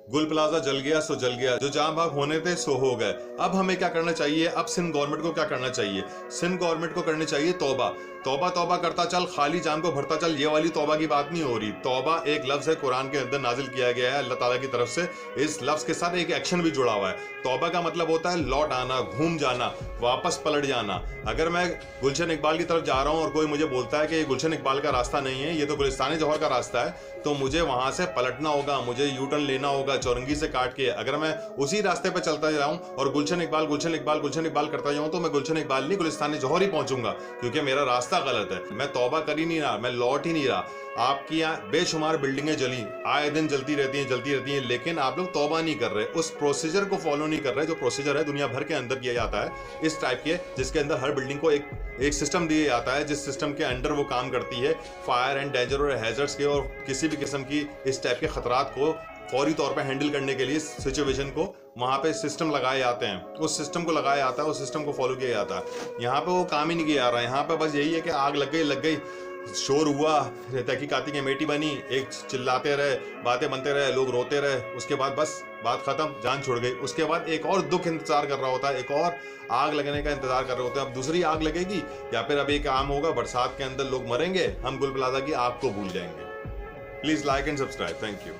गुल प्लाजा जल गया सो जल गया, जो जहां भाग होने थे सो हो गए। अब हमें क्या करना चाहिए? अब सिंध गवर्नमेंट को क्या करना चाहिए? सिंध गवर्नमेंट को करनी चाहिए तौबा। तौबा तौबा करता चल, खाली जाम को भरता चल, ये वाली तौबा की बात नहीं हो रही। तौबा एक लफ्ज है, कुरान के अंदर नाजिल किया गया है अल्लाह ताला की तरफ से। इस लफ्ज के साथ एक एक्शन भी जुड़ा हुआ है। तौबा का मतलब होता है लौट आना, घूम जाना, वापस पलट जाना। अगर मैं गुलशन इकबाल की तरफ जा रहा हूँ और कोई मुझे बोलता है कि ये गुलशन इकबाल का रास्ता नहीं है, ये तो गुलिस्तान जौहर का रास्ता है, तो मुझे वहां से पलटना होगा, मुझे यू टर्न लेना होगा चौरंगी से काट के। अगर मैं उसी रास्ते पे चलता जाऊं और गुलशन इकबाल गुलशन इकबाल गुलशन इकबाल करता जाऊं, तो मैं गुलशन इकबाल नहीं गुलिस्तान जौहर ही पहुंचूंगा, क्योंकि मेरा रास्ता गलत है। मैं तौबा कर ही नहीं रहा, मैं लौट ही नहीं रहा। आपकी यहाँ बेशुमार बिल्डिंगें जली, आए दिन जलती रहती हैं, लेकिन आप लोग तौबा नहीं कर रहे, उस प्रोसीजर को फॉलो नहीं कर रहे जो प्रोसीजर है दुनिया भर के अंदर किया जाता है इस टाइप के, जिसके अंदर हर बिल्डिंग को एक सिस्टम दिया जाता है, जिस सिस्टम के अंडर वो काम करती है फायर एंड डेंजर और हैजर्ड्स के और किसी भी किस्म की इस टाइप के खतरात को फौरी तौर पे हैंडल करने के लिए सिचुएशन को वहाँ पे सिस्टम लगाए जाते हैं। उस सिस्टम को लगाया जाता है, उस सिस्टम को फॉलो किया जाता है। यहाँ पे वो काम ही नहीं किया जा रहा है। यहाँ पे बस यही है कि आग लग गई, शोर हुआ, तहकीकाती कमेटी बनी, एक चिल्लाते रहे, बातें बनते रहे, लोग रोते रहे, उसके बाद बस बात खत्म, जान छुड़ गई। उसके बाद एक और दुख इंतजार कर रहा होता है, एक और आग लगने का इंतजार कर रहे होते हैं। अब दूसरी आग लगेगी या फिर अब एक काम होगा, बरसात के अंदर लोग मरेंगे, हम गुल प्लाजा की आग को भूल जाएंगे। Please like and subscribe. Thank you.